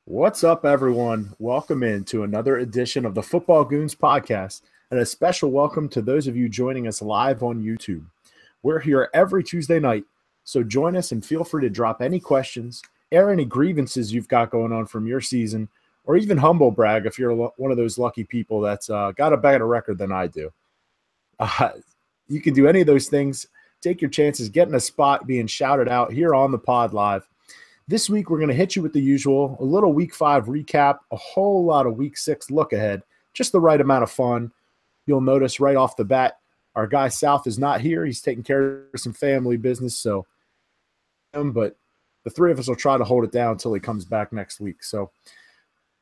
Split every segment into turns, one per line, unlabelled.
What's up, everyone? Welcome in to another edition of the Football Goons podcast, and a special welcome to those of you joining us live on YouTube. We're here every Tuesday night, so join us and feel free to drop any questions, air any grievances you've got going on from your season, or even humble brag if you're one of those lucky people that's got a better record than I do. You can do any of those things. Take your chances getting a spot being shouted out here on the pod live. This week, we're going to hit you with the usual, a little Week 5 recap, a whole lot of Week 6 look ahead, just the right amount of fun. You'll notice right off the bat, our guy South is not here. He's taking care of some family business, but the three of us will try to hold it down until he comes back next week. So,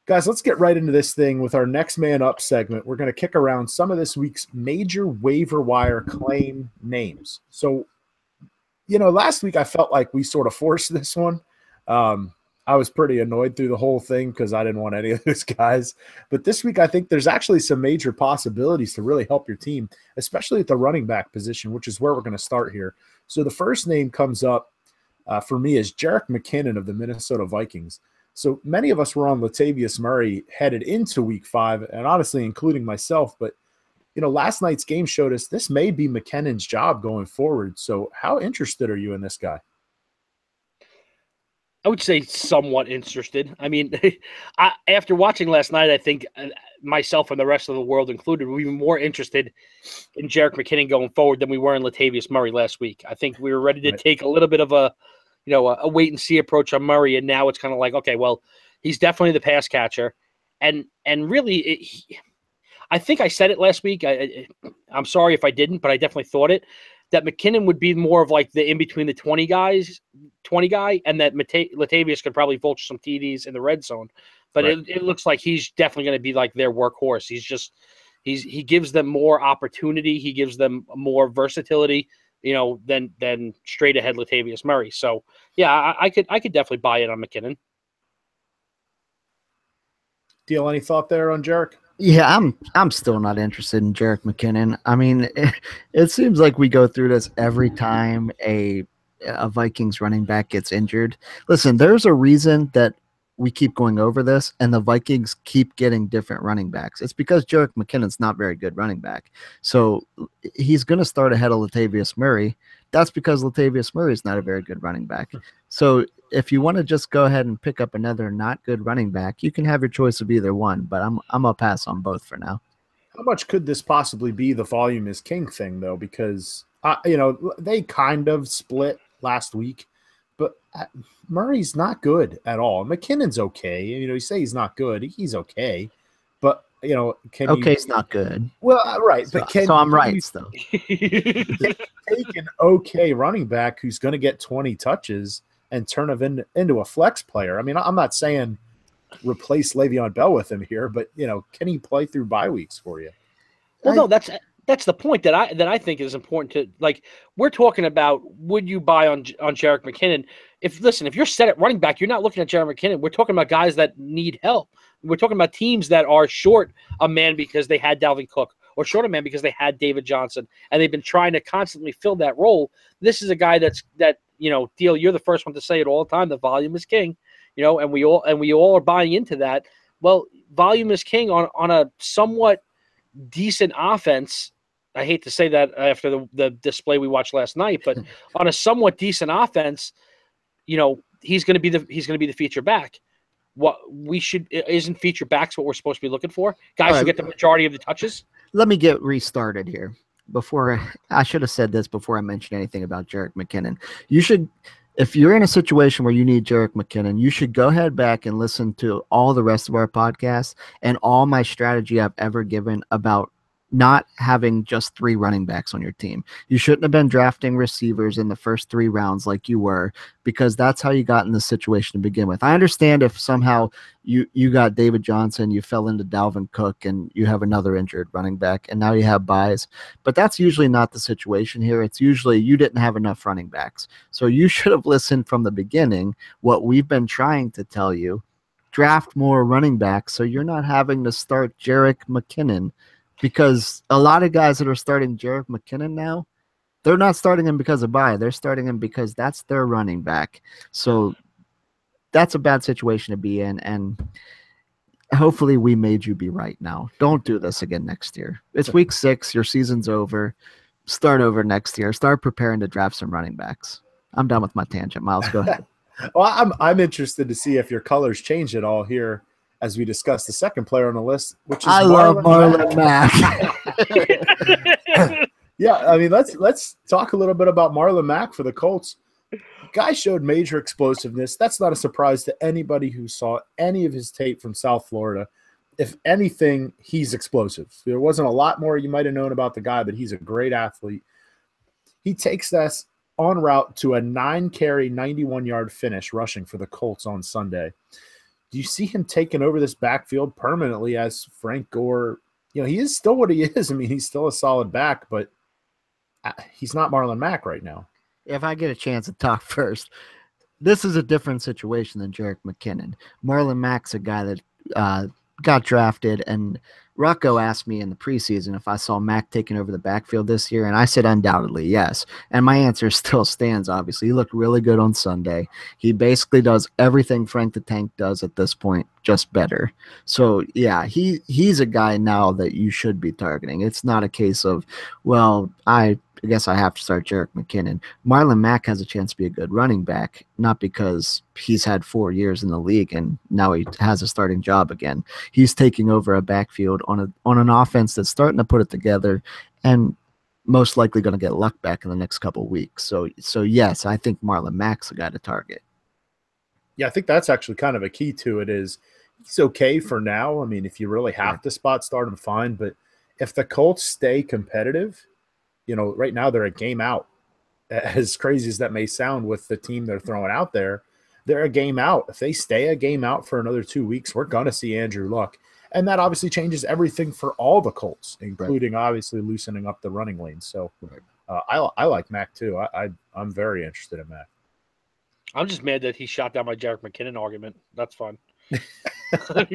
guys, let's get right into this thing with our Next Man Up segment. We're going to kick around some of this week's major waiver wire claim names. So, last week I felt like we sort of forced this one. I was pretty annoyed through the whole thing because I didn't want any of those guys. But this week, I think there's actually some major possibilities to really help your team, especially at the running back position, which is where we're going to start here. So the first name comes up for me is Jerick McKinnon of the Minnesota Vikings. So many of us were on Latavius Murray headed into Week 5, and honestly, including myself. But, last night's game showed us this may be McKinnon's job going forward. So how interested are you in this guy?
I would say somewhat interested. I mean, after watching last night, I think myself and the rest of the world included, we were more interested in Jerick McKinnon going forward than we were in Latavius Murray last week. I think we were ready to take a little bit of a wait and see approach on Murray, and now it's kind of like, okay, well, he's definitely the pass catcher, and really, I think I said it last week. I'm sorry if I didn't, but I definitely thought it. That McKinnon would be more of like the in between the 20 guy, and that Latavius could probably vulture some TDs in the red zone. But right. It looks like he's definitely going to be like their workhorse. He gives them more opportunity. He gives them more versatility, than straight ahead Latavius Murray. So yeah, I could definitely buy it on McKinnon.
Deal, any thought there on Jerick?
Yeah, I'm still not interested in Jerick McKinnon. I mean, it seems like we go through this every time a Vikings running back gets injured. Listen, there's a reason that we keep going over this, and the Vikings keep getting different running backs. It's because Jerick McKinnon's not very good running back. So he's going to start ahead of Latavius Murray. That's because Latavius Murray is not a very good running back. So if you want to just go ahead and pick up another not good running back, you can have your choice of either one, but I'm going to pass on both for now.
How much could this possibly be the volume is king thing, though? Because, they kind of split last week, but Murray's not good at all. McKinnon's okay. You say he's not good. He's okay. But,
okay's not good.
Well, right. But
so I'm right, still.
Take an okay running back who's going to get 20 touches and turn him into a flex player. I mean, I'm not saying replace Le'Veon Bell with him here, but, can he play through bye weeks for you?
Well, no, that's the point that I think is important to, like, we're talking about, would you buy on Jerick McKinnon? If you're set at running back, you're not looking at Jerick McKinnon. We're talking about guys that need help. We're talking about teams that are short a man because they had Dalvin Cook, or short a man because they had David Johnson, and they've been trying to constantly fill that role. This is a guy that Deal, you're the first one to say it all the time. The volume is king, and we all are buying into that. Well, volume is king on a somewhat decent offense. I hate to say that after the display we watched last night, but on a somewhat decent offense, he's going to be the feature back. Isn't feature backs what we're supposed to be looking for? Guys who get the majority of the touches.
Let me get restarted here. I should have said this before I mentioned anything about Jerick McKinnon. You should, if you're in a situation where you need Jerick McKinnon, you should go ahead back and listen to all the rest of our podcasts and all my strategy I've ever given about not having just 3 running backs on your team. You shouldn't have been drafting receivers in the first 3 rounds like you were, because that's how you got in this situation to begin with. I understand if somehow you got David Johnson, you fell into Dalvin Cook, and you have another injured running back, and now you have buys. But that's usually not the situation here. It's usually you didn't have enough running backs. So you should have listened from the beginning, what we've been trying to tell you. Draft more running backs so you're not having to start Jerick McKinnon, because a lot of guys that are starting Jerick McKinnon now, they're not starting him because of bye. They're starting him because that's their running back. So that's a bad situation to be in, and hopefully we made you be right now. Don't do this again next year. It's week 6. Your season's over. Start over next year. Start preparing to draft some running backs. I'm done with my tangent. Miles, go ahead.
Well, I'm interested to see if your colors change at all here as we discuss the second player on the list, which is
Marlon Mack.
Yeah, I mean, let's talk a little bit about Marlon Mack for the Colts. Guy showed major explosiveness. That's not a surprise to anybody who saw any of his tape from South Florida. If anything, he's explosive. There wasn't a lot more you might have known about the guy, but he's a great athlete. He takes us en route to a 9-carry, 91-yard finish rushing for the Colts on Sunday. Do you see him taking over this backfield permanently as Frank Gore? You know, he is still what he is. I mean, he's still a solid back, but he's not Marlon Mack right now.
If I get a chance to talk first, this is a different situation than Jerick McKinnon. Marlon Mack's a guy that got drafted, and Rocco asked me in the preseason if I saw Mack taking over the backfield this year, and I said undoubtedly yes. And my answer still stands, obviously. He looked really good on Sunday. He basically does everything Frank the Tank does at this point, just better. So, yeah, he's a guy now that you should be targeting. It's not a case of, well, I guess I have to start Jerick McKinnon. Marlon Mack has a chance to be a good running back, not because he's had 4 years in the league and now he has a starting job again. He's taking over a backfield on an offense that's starting to put it together and most likely going to get luck back in the next couple of weeks. So yes, I think Marlon Mack's the guy to target.
Yeah, I think that's actually kind of a key to it is he's okay for now. I mean, if you really have to spot start him, fine. But if the Colts stay competitive, you know, right now they're a game out. As crazy as that may sound with the team they're throwing out there, they're a game out. If they stay a game out for another 2 weeks, we're going to see Andrew Luck. And that obviously changes everything for all the Colts, including obviously loosening up the running lane. So I like Mack too. I'm very interested in Mack.
I'm just mad that he shot down my Jerick McKinnon argument. That's fun.
All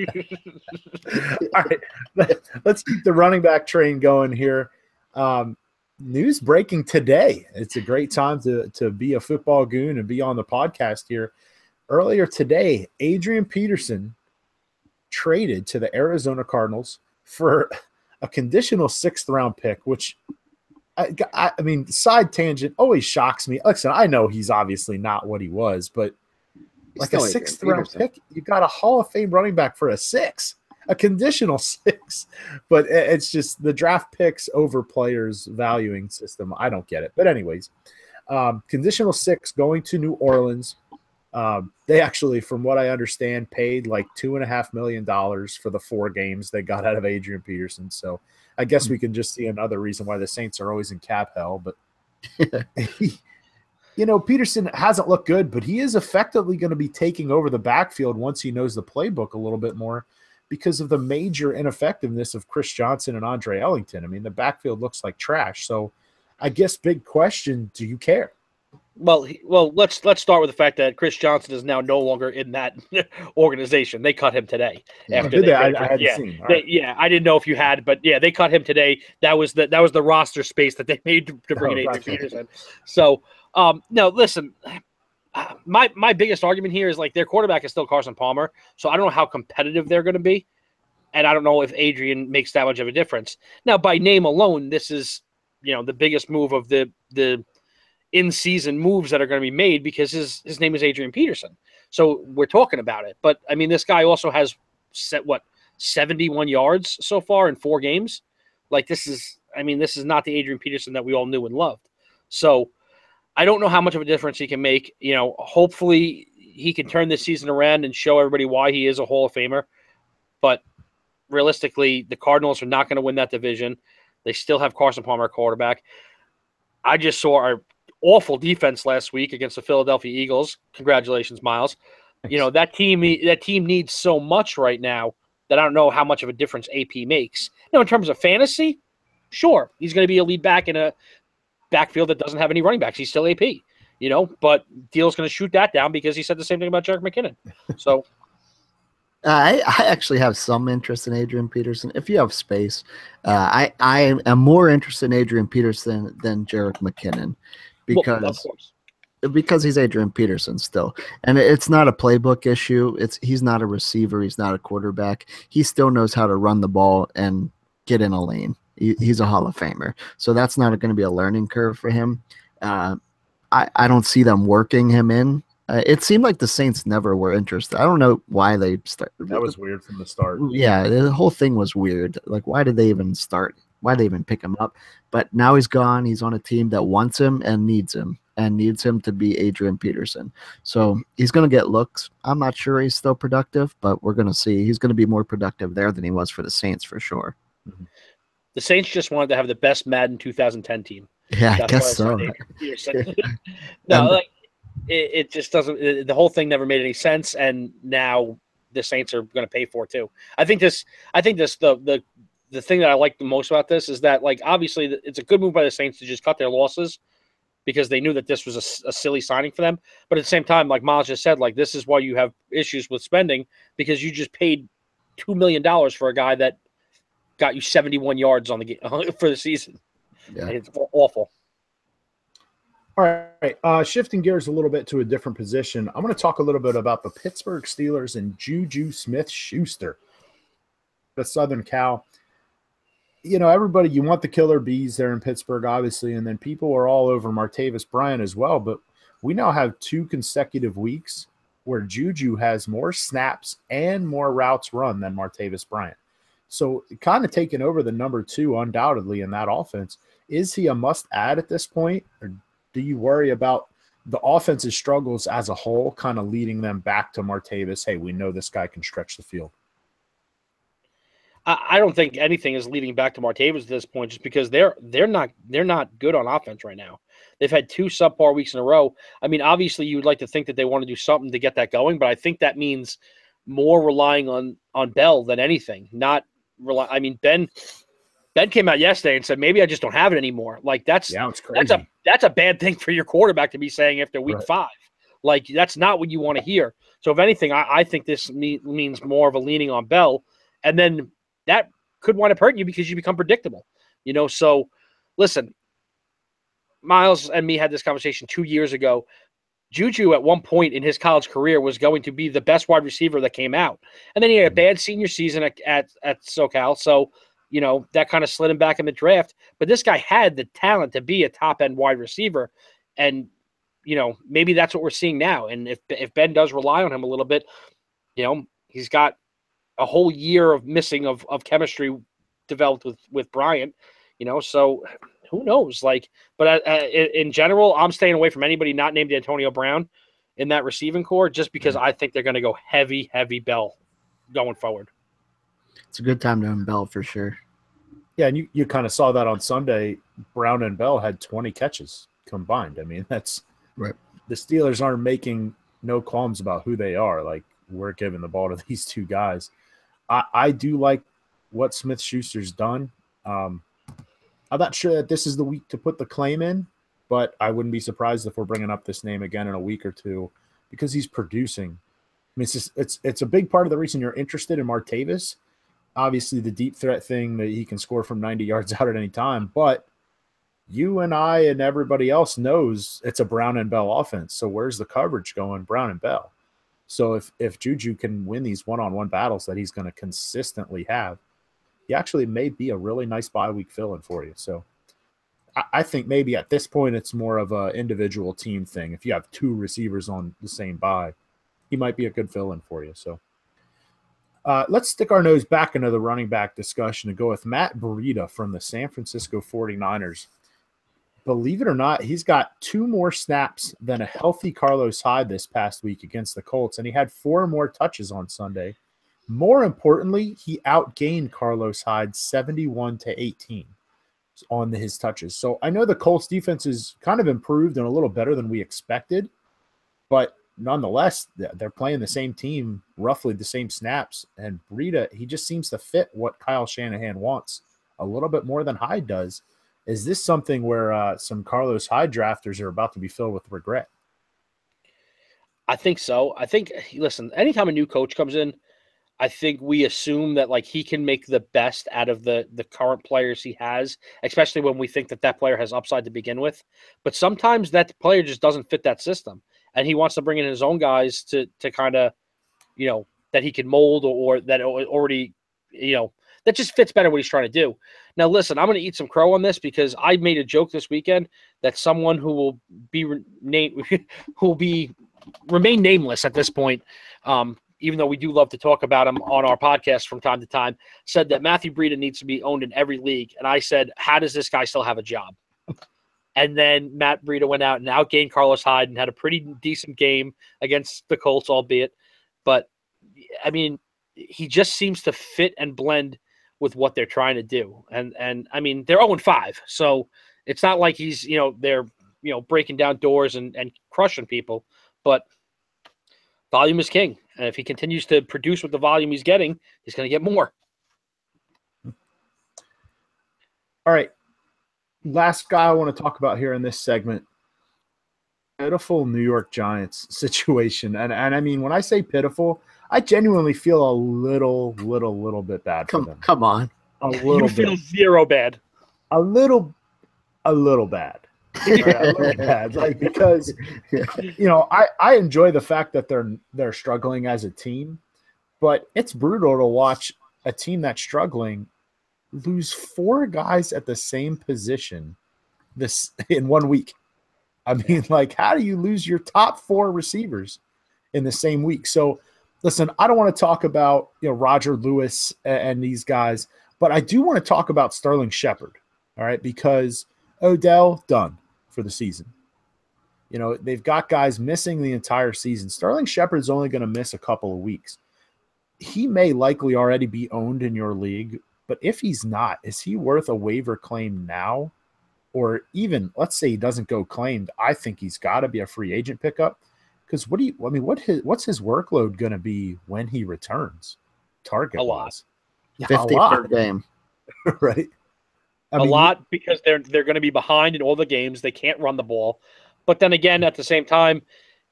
right, let's keep the running back train going here. News breaking today. It's a great time to be a football goon and be on the podcast here. Earlier today, Adrian Peterson traded to the Arizona Cardinals for a conditional 6th-round pick, which I mean, side tangent always shocks me. Listen, I know he's obviously not what he was, but like a 6th-round pick, you got a Hall of Fame running back for a 6. A conditional 6, but it's just the draft picks over players valuing system. I don't get it. But anyways, conditional 6 going to New Orleans. They actually, from what I understand, paid like $2.5 million for the 4 games they got out of Adrian Peterson. So I guess we can just see another reason why the Saints are always in cap hell. But, you know, Peterson hasn't looked good, but he is effectively going to be taking over the backfield once he knows the playbook a little bit more, because of the major ineffectiveness of Chris Johnson and Andre Ellington. I mean, the backfield looks like trash. So I guess big question, do you care?
Well, let's start with the fact that Chris Johnson is now no longer in that organization. They cut him today. After
I hadn't seen.
I didn't know if you had, but yeah, they cut him today. That was the roster space that they made to bring in Adrian Peterson. So, no, listen, my biggest argument here is like their quarterback is still Carson Palmer, so I don't know how competitive they're going to be, and I don't know if Adrian makes that much of a difference. Now, by name alone, this is, you know, the biggest move of the in-season moves that are going to be made because his name is Adrian Peterson. So we're talking about it. But, I mean, this guy also has 71 yards so far in 4 games? Like, this is not the Adrian Peterson that we all knew and loved. So I don't know how much of a difference he can make. You know, hopefully he can turn this season around and show everybody why he is a Hall of Famer. But realistically, the Cardinals are not going to win that division. They still have Carson Palmer at quarterback. I just saw our awful defense last week against the Philadelphia Eagles. Congratulations, Miles. Thanks. You know, that team needs so much right now that I don't know how much of a difference AP makes. Now, in terms of fantasy, sure, he's going to be a lead back in a backfield that doesn't have any running backs. He's still AP, you know, but Thiel's going to shoot that down because he said the same thing about Jerick McKinnon. So
I actually have some interest in Adrian Peterson. If you have space, I am more interested in Adrian Peterson than Jerick McKinnon because, because he's Adrian Peterson still, and it's not a playbook issue. He's not a receiver. He's not a quarterback. He still knows how to run the ball and get in a lane. He's a Hall of Famer, so that's not going to be a learning curve for him. I don't see them working him in. It seemed like the Saints never were interested. I don't know why they started.
That was weird from the start.
Yeah, the whole thing was weird. Like, why did they even start? Why did they even pick him up? But now he's gone. He's on a team that wants him and needs him to be Adrian Peterson. So he's going to get looks. I'm not sure he's still productive, but we're going to see. He's going to be more productive there than he was for the Saints for sure.
Mm-hmm.
The Saints just wanted to have the best Madden 2010 team.
Yeah, I guess so.
No, like it just doesn't. The whole thing never made any sense, and now the Saints are going to pay for it too. I think the thing that I like the most about this is that, like, obviously it's a good move by the Saints to just cut their losses because they knew that this was a silly signing for them. But at the same time, like Miles just said, like, this is why you have issues with spending, because you just paid $2 million for a guy that got you 71 yards on the game for the season.
Yeah.
It's awful.
All right. Shifting gears a little bit to a different position, I'm going to talk a little bit about the Pittsburgh Steelers and Juju Smith-Schuster, the Southern Cal. You know, everybody, you want the killer bees there in Pittsburgh, obviously, and then people are all over Martavis Bryant as well. But we now have 2 consecutive weeks where Juju has more snaps and more routes run than Martavis Bryant. So kind of taking over the number 2 undoubtedly in that offense. Is he a must-add at this point, or do you worry about the offense's struggles as a whole kind of leading them back to Martavis? Hey, we know this guy can stretch the field.
I don't think anything is leading back to Martavis at this point, just because they're not good on offense right now. They've had 2 subpar weeks in a row. I mean, obviously you would like to think that they want to do something to get that going, but I think that means more relying on Bell than anything. Not rely. I mean, Ben came out yesterday and said, maybe I just don't have it anymore. Like, it's crazy. That's a bad thing for your quarterback to be saying after week 5. Like, that's not what you want to hear. So if anything, I think this means more of a leaning on Bell, and then that could wind up hurting you because you become predictable. You know, so listen, Miles and me had this conversation 2 years ago. Juju at one point in his college career was going to be the best wide receiver that came out. And then he had a bad senior season at SoCal. So, you know, that kind of slid him back in the draft. But this guy had the talent to be a top-end wide receiver. And, you know, maybe that's what we're seeing now. And if Ben does rely on him a little bit, you know, he's got a whole year of missing of chemistry developed with Bryant, you know, so who knows? Like, but in general, I'm staying away from anybody not named Antonio Brown in that receiving core, just because I think they're going to go heavy Bell going forward.
It's a good time to own Bell for sure.
Yeah, and you kind of saw that on Sunday. Brown and Bell had 20 catches combined. I mean, that's
right.
The Steelers aren't making no qualms about who they are. Like, we're giving the ball to these 2 guys. I do like what Smith-Schuster's done. I'm not sure that this is the week to put the claim in, but I wouldn't be surprised if we're bringing up this name again in a week or 2 because he's producing. I mean, it's a big part of the reason you're interested in Martavis. Obviously, the deep threat thing that he can score from 90 yards out at any time, but you and I and everybody else knows it's a Brown and Bell offense. So where's the coverage going? Brown and Bell. So if Juju can win these one-on-one battles that he's going to consistently have, he actually may be a really nice bye week fill-in for you. So I think maybe at this point it's more of an individual team thing. If you have 2 receivers on the same bye, he might be a good fill-in for you. So let's stick our nose back into the running back discussion and go with Matt Breida from the San Francisco 49ers. Believe it or not, he's got 2 more snaps than a healthy Carlos Hyde this past week against the Colts, and he had 4 more touches on Sunday. More importantly, he outgained Carlos Hyde 71-18 on his touches. So I know the Colts defense is kind of improved and a little better than we expected, but nonetheless, they're playing the same team, roughly the same snaps, and Breida, he just seems to fit what Kyle Shanahan wants a little bit more than Hyde does. Is this something where some Carlos Hyde drafters are about to be filled with regret?
I think so. I think, listen, anytime a new coach comes in, I think we assume that like he can make the best out of the current players he has, especially when we think that player has upside to begin with. But sometimes that player just doesn't fit that system, and he wants to bring in his own guys to kind of, that he can mold or that already, that just fits better what he's trying to do. Now, listen, I'm going to eat some crow on this because I made a joke this weekend that someone who will be named, who will be remain nameless at this point, even though we do love to talk about him on our podcast from time to time, said that Matthew Breida needs to be owned in every league. And I said, how does this guy still have a job? And then Matt Breida went out and outgained Carlos Hyde and had a pretty decent game against the Colts, albeit. But, I mean, he just seems to fit and blend with what they're trying to do. And I mean, they're 0-5. So it's not like he's, they're, breaking down doors and crushing people. But volume is king. And if he continues to produce with the volume he's getting, he's going to get more.
All right. Last guy I want to talk about here in this segment, pitiful New York Giants situation. And I mean, when I say pitiful, I genuinely feel a little bit bad for them.
Come on.
A little bit.
Feel zero bad.
A little bad. Right, a little bad. Like, because I enjoy the fact that they're struggling as a team, but it's brutal to watch a team that's struggling lose 4 guys at the same position this in 1 week. I mean, like, how do you lose your top 4 receivers in the same week? So listen, I don't want to talk about Roger Lewis and these guys, but I do want to talk about Sterling Shepard. All right, because Odell done for the season. They've got guys missing the entire season. Sterling Shepard's only going to miss a couple of weeks. He may likely already be owned in your league, but if he's not, is he worth a waiver claim now? Or even, let's say he doesn't go claimed, I think he's got to be a free agent pickup. Because what's his workload going to be when he returns? Target
a lot,
50 per game,
right?
A lot, because they're going to be behind in all the games. They can't run the ball, but then again, at the same time,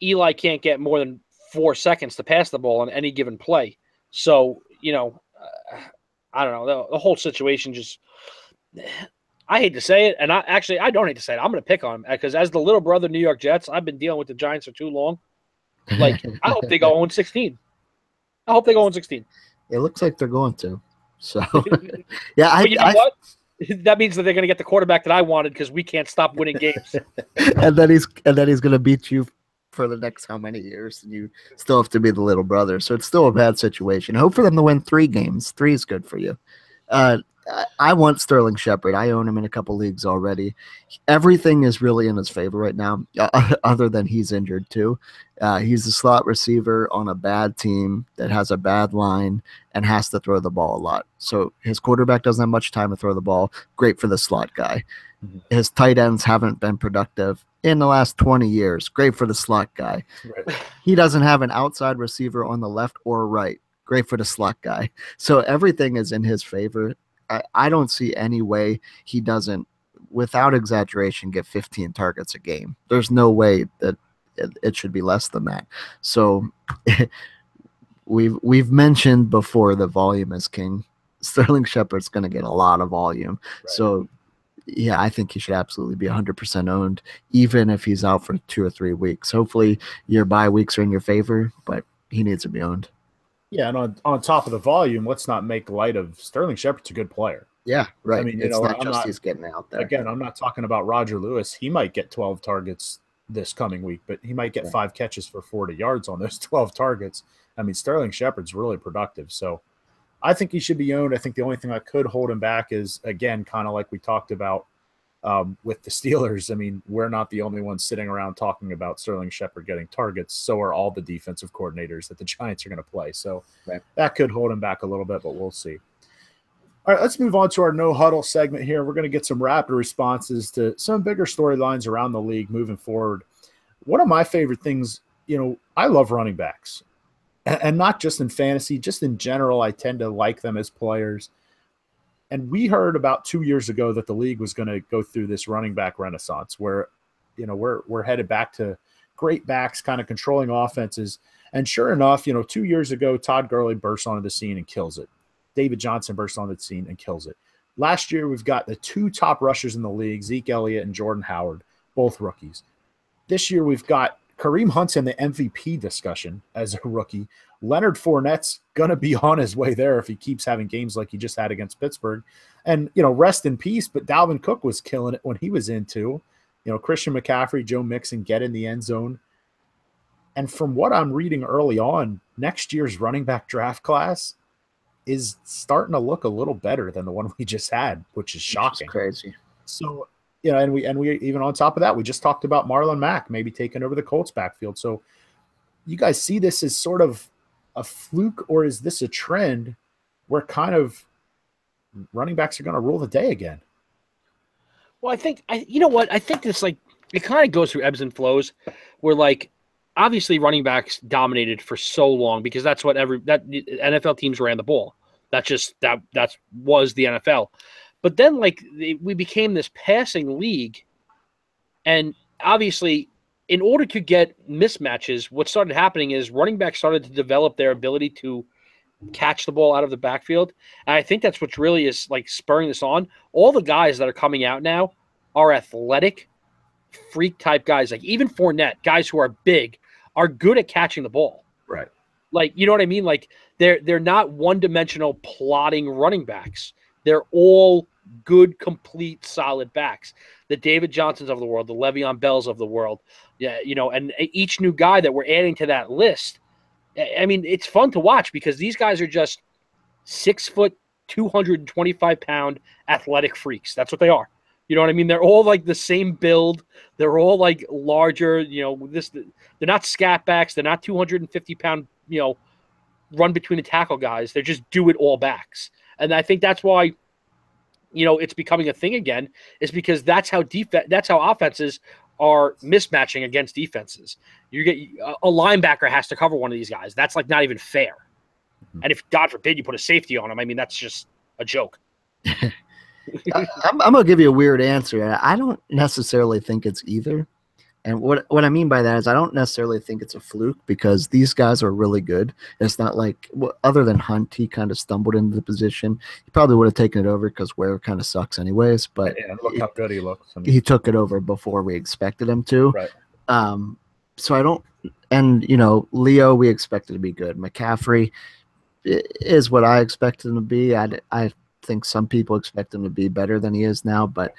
Eli can't get more than 4 seconds to pass the ball on any given play. So I don't know, the whole situation just. I hate to say it, and I don't hate to say it. I'm going to pick on him because as the little brother of New York Jets, I've been dealing with the Giants for too long. Like, I hope they go 0-16. I hope they go 0-16.
It looks like they're going to. So, yeah.
But you know what? That means that they're going to get the quarterback that I wanted because we can't stop winning games.
and then he's going to beat you for the next how many years, and you still have to be the little brother. So it's still a bad situation. Hope for them to win 3 games. 3 is good for you. I want Sterling Shepard. I own him in a couple leagues already. Everything is really in his favor right now, other than he's injured too. He's a slot receiver on a bad team that has a bad line and has to throw the ball a lot. So his quarterback doesn't have much time to throw the ball. Great for the slot guy. Mm-hmm. His tight ends haven't been productive in the last 20 years. Great for the slot guy. Right. He doesn't have an outside receiver on the left or right. Great for the slot guy. So everything is in his favor. I don't see any way he doesn't, without exaggeration, get 15 targets a game. There's no way that it should be less than that. So we've mentioned before the volume is king. Sterling Shepard's going to get a lot of volume. Right. So, yeah, I think he should absolutely be 100% owned, even if he's out for 2 or 3 weeks. Hopefully your bye weeks are in your favor, but he needs to be owned.
Yeah, and on top of the volume, let's not make light of Sterling Shepard's a good player.
Yeah, right.
I mean,
it's not just he's getting out there.
Again, I'm not talking about Roger Lewis. He might get 12 targets this coming week, but he might get 5 catches for 40 yards on those 12 targets. I mean, Sterling Shepard's really productive. So I think he should be owned. I think the only thing that could hold him back is, again, kind of like we talked about with the Steelers. I mean, we're not the only ones sitting around talking about Sterling Shepard getting targets. So are all the defensive coordinators that the Giants are going to play. So that could hold him back a little bit, but we'll see. All right, let's move on to our no huddle segment here. We're going to get some rapid responses to some bigger storylines around the league moving forward. One of my favorite things, I love running backs, and not just in fantasy, just in general. I tend to like them as players. And we heard about 2 years ago that the league was going to go through this running back renaissance where, we're headed back to great backs kind of controlling offenses. And sure enough, 2 years ago, Todd Gurley bursts onto the scene and kills it. David Johnson bursts onto the scene and kills it. Last year, we've got the 2 top rushers in the league, Zeke Elliott and Jordan Howard, both rookies. This year, we've got Kareem Hunt's in the MVP discussion as a rookie. Leonard Fournette's going to be on his way there if he keeps having games like he just had against Pittsburgh. And, rest in peace, but Dalvin Cook was killing it when he was in too. Christian McCaffrey, Joe Mixon get in the end zone. And from what I'm reading early on, next year's running back draft class is starting to look a little better than the one we just had, which is shocking.
Which is crazy.
So, and we even on top of that, we just talked about Marlon Mack maybe taking over the Colts backfield. So you guys see this as sort of a fluke, or is this a trend where kind of running backs are going to rule the day again?
Well, I think this, like, it kind of goes through ebbs and flows where, like, obviously running backs dominated for so long because that's what NFL teams ran the ball. That was the NFL. But then, like, we became this passing league, and obviously, in order to get mismatches, what started happening is running backs started to develop their ability to catch the ball out of the backfield, and I think that's what really is, like, spurring this on. All the guys that are coming out now are athletic, freak-type guys. Like, even Fournette, guys who are big, are good at catching the ball.
Right.
Like, you know what I mean? Like, they're not one-dimensional plodding running backs. They're all good, complete, solid backs. The David Johnsons of the world, the Le'Veon Bells of the world, and each new guy that we're adding to that list. I mean, it's fun to watch because these guys are just 6 foot, 225-pound athletic freaks. That's what they are. You know what I mean? They're all like the same build. They're all like larger. They're not scat backs. They're not 250-pound. Run between the tackle guys. They're just do it all backs. And I think that's why, it's becoming a thing again, is because that's how offenses are mismatching against defenses. You get a linebacker has to cover one of these guys. That's, like, not even fair. And if, God forbid, you put a safety on him, I mean, that's just a joke.
I'm going to give you a weird answer. I don't necessarily think it's either. And what I mean by that is I don't necessarily think it's a fluke because these guys are really good. It's not like, other than Hunt, he kind of stumbled into the position. He probably would have taken it over because Ware kind of sucks anyways. But
look how good he looks.
He took it over before we expected him to.
Right.
So I don't – and, Leo, we expected to be good. McCaffrey is what I expected him to be. I think some people expect him to be better than he is now. But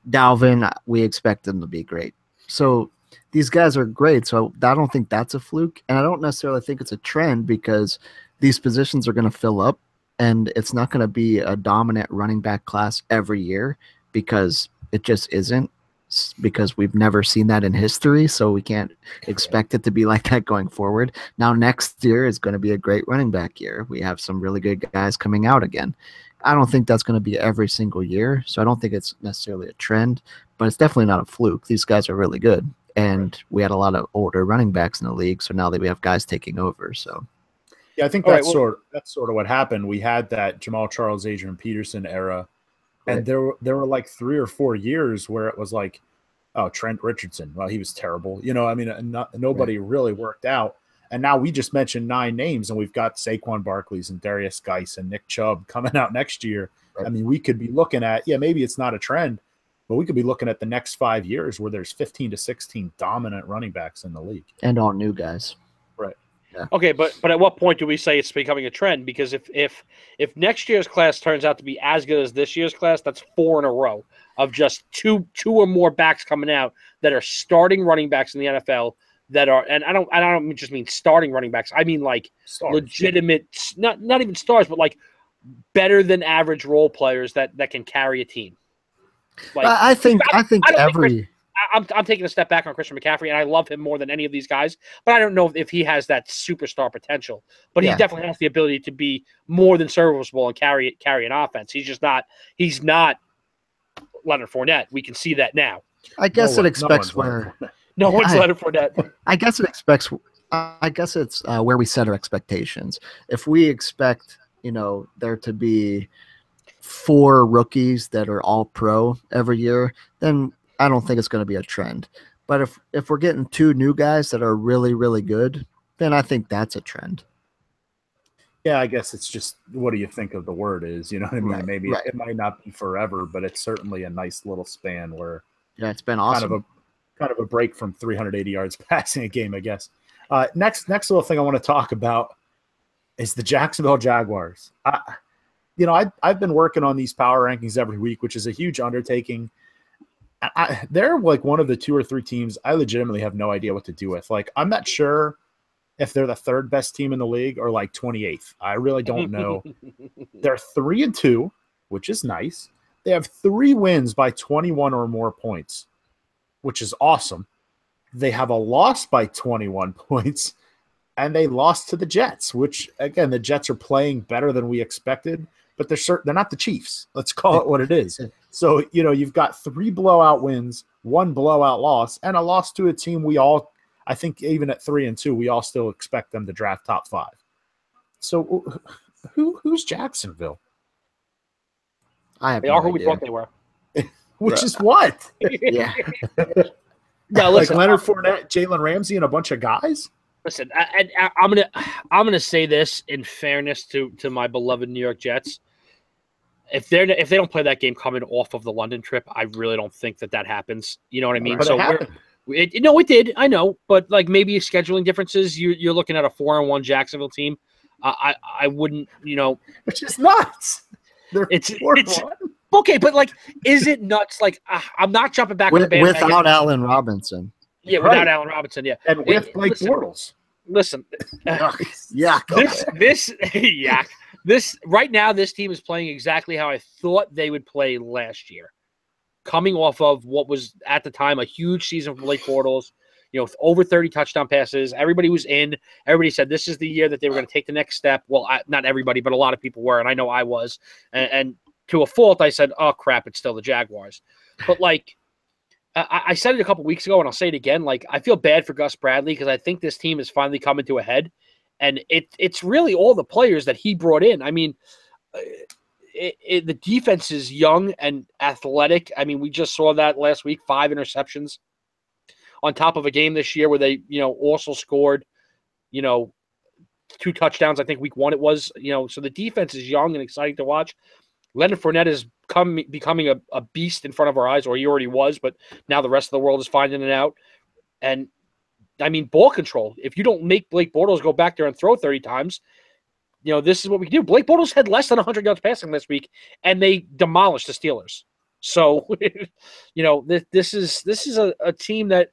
Dalvin, we expect him to be great. So – these guys are great, so I don't think that's a fluke, and I don't necessarily think it's a trend because these positions are going to fill up, and it's not going to be a dominant running back class every year because it just isn't, because we've never seen that in history, so we can't expect it to be like that going forward. Now, next year is going to be a great running back year. We have some really good guys coming out again. I don't think that's going to be every single year, so I don't think it's necessarily a trend, but it's definitely not a fluke. These guys are really good. And we had a lot of older running backs in the league, so now that we have guys taking over. So,
yeah, I think that's sort of what happened. We had that Jamal Charles, Adrian Peterson era, and there were like 3 or 4 years where it was like, oh, Trent Richardson, well, he was terrible. Nobody really worked out. And now we just mentioned 9 names, and we've got Saquon Barkley's and Darius Geis and Nick Chubb coming out next year. Right. I mean, we could be looking at, maybe it's not a trend, but we could be looking at the next 5 years where there's 15 to 16 dominant running backs in the league.
And all new guys.
Right.
Yeah.
Okay, but at what point do we say it's becoming a trend? Because if next year's class turns out to be as good as this year's class, that's 4 in a row of just two or more backs coming out that are starting running backs in the NFL that are, and I don't just mean starting running backs. I mean like stars, legitimate, not even stars, but like better than average role players that can carry a team. Like,
I think
I'm taking a step back on Christian McCaffrey, and I love him more than any of these guys. But I don't know if he has that superstar potential. But he definitely has the ability to be more than serviceable and carry an offense. He's not Leonard Fournette. We can see that now.
I guess it expects where
no one's Leonard Fournette.
I guess it expects. I guess it's where we set our expectations. If we expect, there to be 4 rookies that are all pro every year, then I don't think it's going to be a trend. But if we're getting 2 new guys that are really, really good, then I think that's a trend.
Yeah, I guess it's just what do you think of the word is? You know what I mean?
Right,
Maybe
right.
it might not be forever, but it's certainly a nice little span where
Yeah, it's been
kind
awesome.
of a break from 380 yards passing a game, I guess. Next little thing I want to talk about is the Jacksonville Jaguars. I've been working on these power rankings every week, which is a huge undertaking. They're like one of the 2 or 3 teams I legitimately have no idea what to do with. Like, I'm not sure if they're the 3rd best team in the league or like 28th. I really don't know. They're 3-2, which is nice. They have 3 wins by 21 or more points, which is awesome. They have a loss by 21 points, and they lost to the Jets, which, again, the Jets are playing better than we expected, but they're not the Chiefs. Let's call it what it is. So, you've got 3 blowout wins, 1 blowout loss, and a loss to a team I think even at 3-2, we all still expect them to draft top 5. So who's Jacksonville?
I have
They
no
are who we
idea.
thought they were.
Which is what?
Yeah.
No,
Like
listen,
Leonard Fournette, Jalen Ramsey, and a bunch of guys?
listen. I'm gonna say this in fairness to my beloved New York Jets. If they don't play that game coming off of the London trip, I really don't think that happens. You know what I mean?
But
So
it happened.
it did. I know, but like maybe scheduling differences. You're looking at a 4-1 Jacksonville team. I wouldn't.
Which is nuts. They're
It's
4-1.
okay, but like, is it nuts? Like, I'm not jumping back on the bandwagon.
Without Allen Robinson.
Yeah,
Right.
without Allen Robinson. Yeah,
And with Blake Bortles.
Listen,
Yeah.
this right now, this team is playing exactly how I thought they would play last year, coming off of what was at the time a huge season for Blake Bortles. Over 30 touchdown passes. Everybody was in. Everybody said this is the year that they were going to take the next step. Well, not everybody, but a lot of people were, and I know I was. And to a fault, I said, "Oh crap, it's still the Jaguars." But like, I said it a couple weeks ago, and I'll say it again. Like, I feel bad for Gus Bradley because I think this team is finally coming to a head, and it's really all the players that he brought in. I mean, the defense is young and athletic. I mean, we just saw that last week, 5 interceptions on top of a game this year where they, also scored, 2 touchdowns. I think week 1 it was, so the defense is young and exciting to watch. Leonard Fournette is becoming a beast in front of our eyes, or he already was, but now the rest of the world is finding it out. And, I mean, ball control. If you don't make Blake Bortles go back there and throw 30 times, this is what we do. Blake Bortles had less than 100 yards passing this week, and they demolished the Steelers. So, this is a team that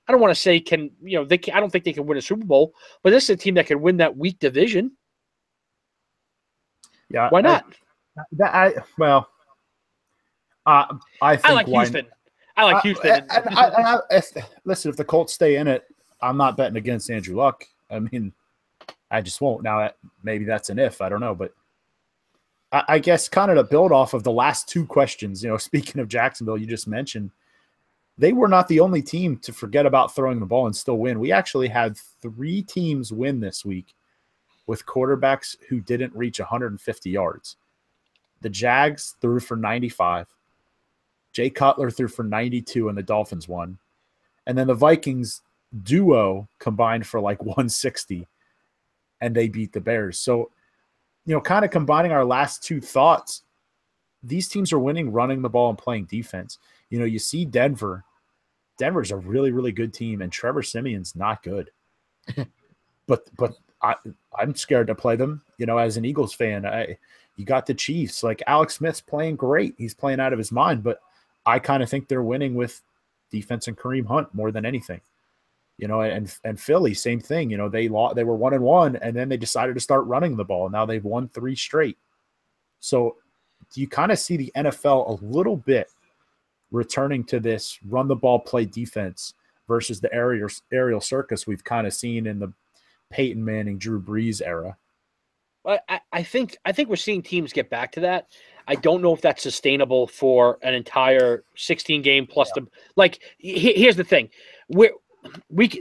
I don't want to say I don't think they can win a Super Bowl, but this is a team that can win that weak division.
Yeah.
Why not?
I think
I like Houston. I like Houston.
Listen, if the Colts stay in it, I'm not betting against Andrew Luck. I mean, I just won't. Now, maybe that's an if. I don't know. But I guess kind of to build off of the last 2 questions, speaking of Jacksonville, you just mentioned, they were not the only team to forget about throwing the ball and still win. We actually had 3 teams win this week with quarterbacks who didn't reach 150 yards. The Jags threw for 95. Jay Cutler threw for 92, and the Dolphins won. And then the Vikings duo combined for like 160, and they beat the Bears. So, kind of combining our last 2 thoughts, these teams are winning running the ball and playing defense. You see Denver. Denver's a really, really good team, and Trevor Siemian's not good. but I'm scared to play them, as an Eagles fan. You got the Chiefs. Like, Alex Smith's playing great. He's playing out of his mind, but I kind of think they're winning with defense and Kareem Hunt more than anything. And Philly, same thing. They were 1-1, and then they decided to start running the ball. Now they've won 3 straight. So you kind of see the NFL a little bit returning to this run the ball, play defense versus the aerial circus we've kind of seen in the Peyton Manning, Drew Brees era.
I think we're seeing teams get back to that. I don't know if that's sustainable for an entire 16 game plus. Yeah. Here's the thing: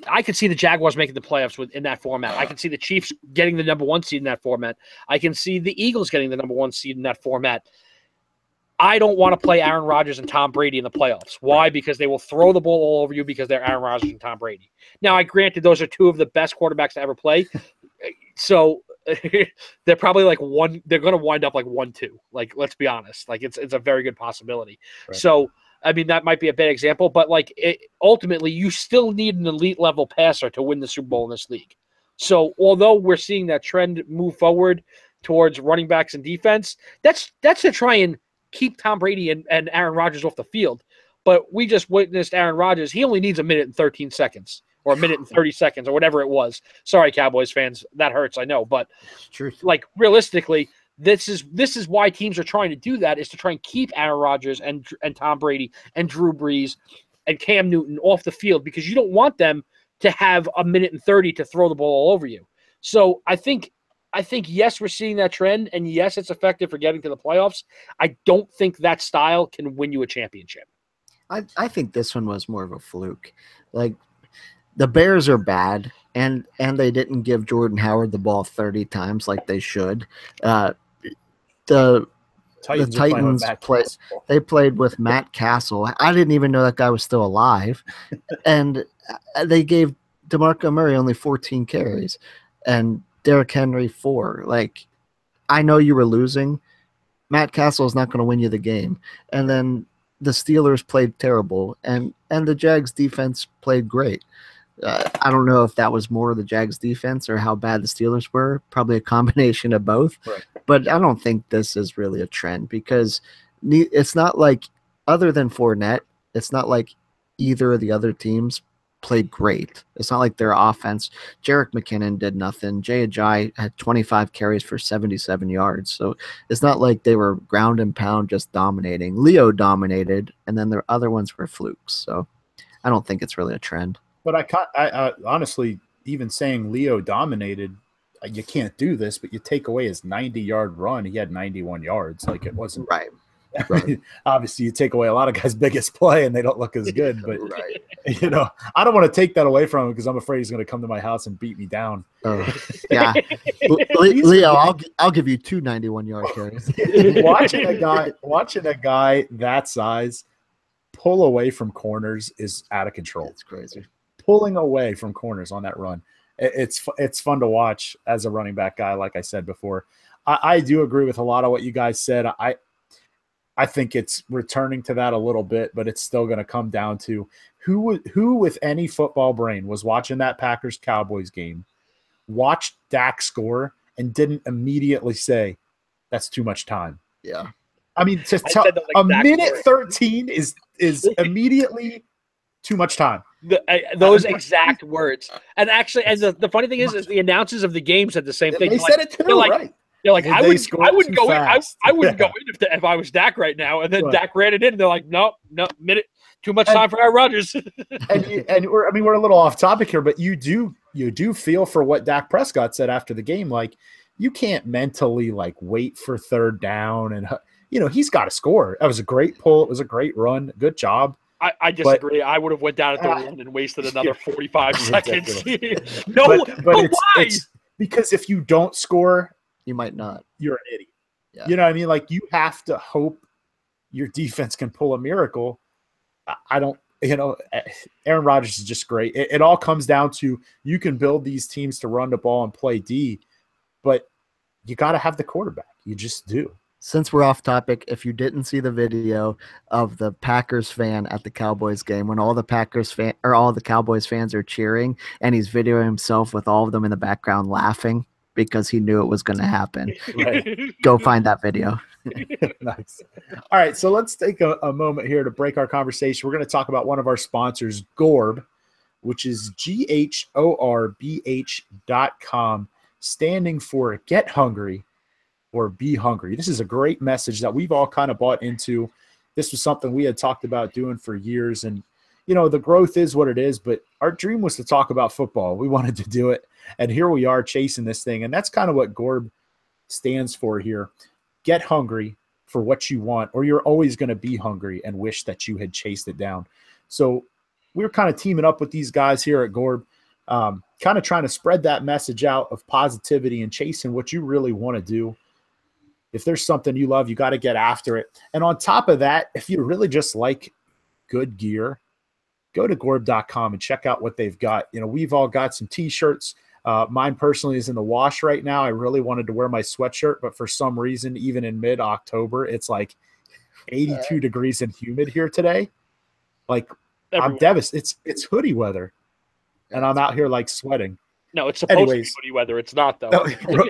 I could see the Jaguars making the playoffs in that format. I can see the Chiefs getting the number 1 seed in that format. I can see the Eagles getting the number 1 seed in that format. I don't want to play Aaron Rodgers and Tom Brady in the playoffs. Why? Because they will throw the ball all over you because they're Aaron Rodgers and Tom Brady. Now, I granted those are two of the best quarterbacks to ever play. So they're probably like one. They're going to wind up like 1-2. Like, let's be honest. Like, it's a very good possibility. Right. So, I mean, that might be a bad example, but like ultimately, you still need an elite level passer to win the Super Bowl in this league. So, although we're seeing that trend move forward towards running backs and defense, that's to try and keep Tom Brady and Aaron Rodgers off the field. But we just witnessed Aaron Rodgers. He only needs a minute and 13 seconds or a minute and 30 seconds or whatever it was. Sorry, Cowboys fans. That hurts, I know. But like realistically, this is why teams are trying to do that, is to try and keep Aaron Rodgers and Tom Brady and Drew Brees and Cam Newton off the field, because you don't want them to have a minute and 30 to throw the ball all over you. So I think, yes, we're seeing that trend, and yes, it's effective for getting to the playoffs. I don't think that style can win you a championship.
I think this one was more of a fluke. Like, the Bears are bad, and they didn't give Jordan Howard the ball 30 times like they should. The Titans played with Matt Castle. I didn't even know that guy was still alive. And they gave DeMarco Murray only 14 carries and Derrick Henry 4. Like, I know you were losing. Matt Castle is not going to win you the game. And then the Steelers played terrible, and the Jags defense played great. I don't know if that was more of the Jags defense or how bad the Steelers were. Probably a combination of both. Right. But I don't think this is really a trend, because it's not like, other than Fournette, it's not like either of the other teams played great. It's not like their offense. Jerick McKinnon did nothing. Jay Ajayi had 25 carries for 77 yards. So it's not like they were ground and pound just dominating. Leo dominated, and then their other ones were flukes. So I don't think it's really a trend.
But I honestly, even saying Leo dominated, you can't do this, but you take away his 90-yard run. He had 91 yards. Like, it wasn't
right.
Obviously, you take away a lot of guys' biggest play, and they don't look as good. But you know, I don't want to take that away from him, because I'm afraid he's going to come to my house and beat me down.
Yeah, Leo, I'll give you 2 91-yard carries.
watching a guy that size pull away from corners is out of control.
It's crazy.
Pulling away from corners on that run. It's fun to watch as a running back guy, like I said before. I do agree with a lot of what you guys said. I think it's returning to that a little bit, but it's still going to come down to who with any football brain was watching that Packers-Cowboys game, watched Dak score, and didn't immediately say, that's too much time.
Yeah.
I mean, a minute 13 is immediately too much time.
Those exact words. And actually, and the funny thing is the announcers of the game said the same thing.
They said it too, right?
They're like, I wouldn't go in. I wouldn't go in if I was Dak right now. And then Dak ran it in, and they're like, no, minute, too much time for Aaron Rodgers.
we're a little off topic here, but you do feel for what Dak Prescott said after the game. Like, you can't mentally like wait for third down, and he's got to score. That was a great pull. It was a great run. Good job.
I disagree. I would have went down at the end and wasted another 45 seconds.
But why? It's because if you don't score,
you might not.
You're an idiot. Yeah. You know what I mean? Like, you have to hope your defense can pull a miracle. I don't. Aaron Rodgers is just great. It all comes down to, you can build these teams to run the ball and play D, but you got to have the quarterback. You just do.
Since we're off topic, if you didn't see the video of the Packers fan at the Cowboys game, when all the Cowboys fans are cheering, and he's videoing himself with all of them in the background laughing because he knew it was going to happen. Right. Go find that video.
Nice. All right, so let's take a moment here to break our conversation. We're going to talk about one of our sponsors, Gorb, which is GHORBH.com, standing for Get Hungry or Be Hungry. This is a great message that we've all kind of bought into. This was something we had talked about doing for years, and the growth is what it is, but our dream was to talk about football. We wanted to do it, and here we are chasing this thing, and that's kind of what Gorb stands for here. Get hungry for what you want, or you're always going to be hungry and wish that you had chased it down. So we're kind of teaming up with these guys here at Gorb, kind of trying to spread that message out of positivity and chasing what you really want to do. If there's something you love, you got to get after it. And on top of that, if you really just like good gear, go to gorb.com and check out what they've got. We've all got some t-shirts. Mine personally is in the wash right now. I really wanted to wear my sweatshirt, but for some reason, even in mid-October, it's like 82 degrees and humid here today. Like, everywhere. I'm devastated. It's hoodie weather, and I'm out here like sweating.
No, it's supposed to be hoodie weather. It's not, though.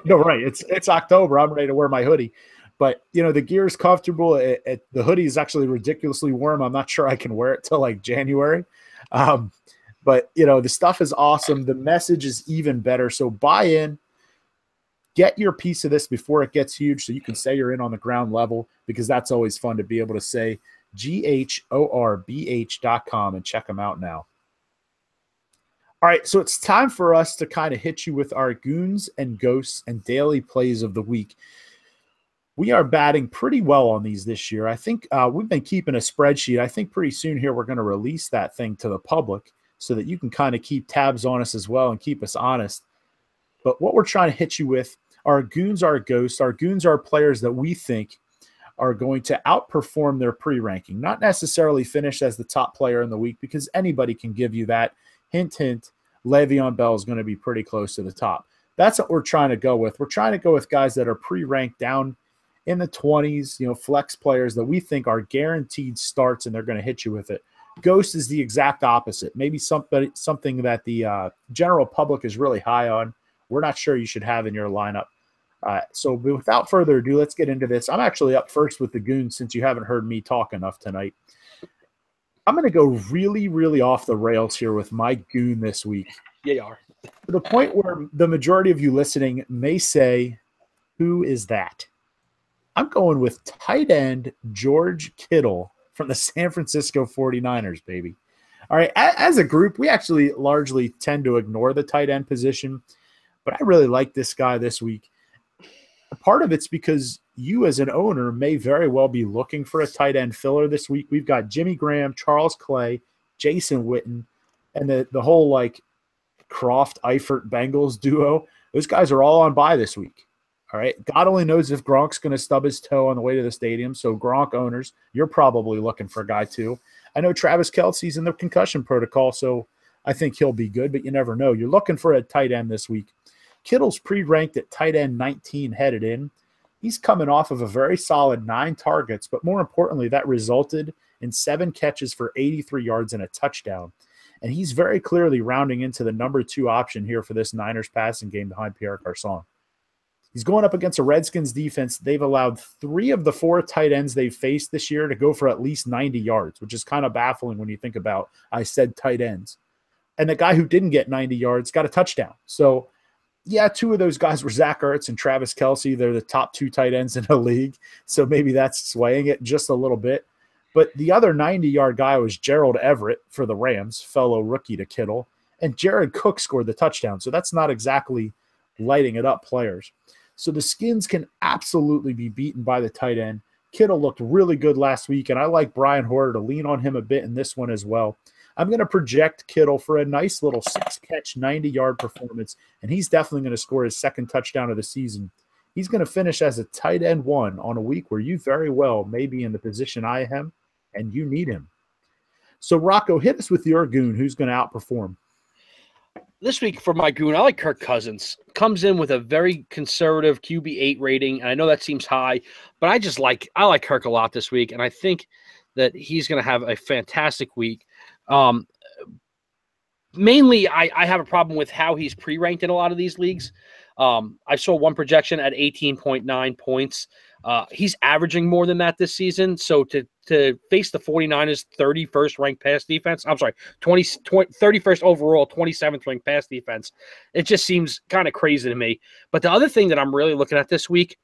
No, right. It's October. I'm ready to wear my hoodie. But, the gear is comfortable. The hoodie is actually ridiculously warm. I'm not sure I can wear it till like January. But, the stuff is awesome. The message is even better. So buy in. Get your piece of this before it gets huge so you can say you're in on the ground level, because that's always fun to be able to say GHORBH.com and check them out now. All right, so it's time for us to kind of hit you with our goons and ghosts and daily plays of the week. We are batting pretty well on these this year. I think we've been keeping a spreadsheet. I think pretty soon here we're going to release that thing to the public so that you can kind of keep tabs on us as well and keep us honest. But what we're trying to hit you with are goons, our ghosts. Our goons are players that we think are going to outperform their pre-ranking, not necessarily finish as the top player in the week, because anybody can give you that. Hint, hint, Le'Veon Bell is going to be pretty close to the top. That's what we're trying to go with. We're trying to go with guys that are pre-ranked down in the 20s, flex players that we think are guaranteed starts, and they're going to hit you with it. Ghost is the exact opposite. Maybe something that the general public is really high on. We're not sure you should have in your lineup. So without further ado, let's get into this. I'm actually up first with the goons since you haven't heard me talk enough tonight. I'm going to go really, really off the rails here with my goon this week.
Yeah, you are.
To the point where the majority of you listening may say, who is that? I'm going with tight end George Kittle from the San Francisco 49ers, baby. All right, as a group, we actually largely tend to ignore the tight end position, but I really like this guy this week. Part of it's because you as an owner may very well be looking for a tight end filler this week. We've got Jimmy Graham, Charles Clay, Jason Witten, and the whole like Croft-Eifert Bengals duo. Those guys are all on bye this week. All right. God only knows if Gronk's going to stub his toe on the way to the stadium. So Gronk owners, you're probably looking for a guy too. I know Travis Kelce's in the concussion protocol, so I think he'll be good, but you never know. You're looking for a tight end this week. Kittle's pre-ranked at tight end 19 headed in. He's coming off of a very solid 9 targets, but more importantly, that resulted in 7 catches for 83 yards and a touchdown. And he's very clearly rounding into the number 2 option here for this Niners passing game behind Pierre Garçon. He's going up against a Redskins defense. They've allowed 3 of the 4 tight ends they've faced this year to go for at least 90 yards, which is kind of baffling when you think about, I said tight ends. And the guy who didn't get 90 yards got a touchdown. So, yeah, 2 of those guys were Zach Ertz and Travis Kelce. They're the top 2 tight ends in the league, so maybe that's swaying it just a little bit. But the other 90-yard guy was Gerald Everett for the Rams, fellow rookie to Kittle, and Jared Cook scored the touchdown. So that's not exactly lighting it up players. So the Skins can absolutely be beaten by the tight end. Kittle looked really good last week, and I like Brian Hoyer to lean on him a bit in this one as well. I'm going to project Kittle for a nice little 6-catch, 90-yard performance, and he's definitely going to score his 2nd touchdown of the season. He's going to finish as a tight end 1 on a week where you very well may be in the position I am, and you need him. So, Rocco, hit us with your goon. Who's going to outperform?
This week for my goon, I like Kirk Cousins. Comes in with a very conservative QB8 rating, and I know that seems high, but I like Kirk a lot this week, and I think that he's going to have a fantastic week. Mainly, I have a problem with how he's pre-ranked in a lot of these leagues. I saw one projection at 18.9 points. He's averaging more than that this season. So to face the 49ers 31st ranked pass defense, 31st overall, 27th ranked pass defense, it just seems kind of crazy to me. But the other thing that I'm really looking at this week,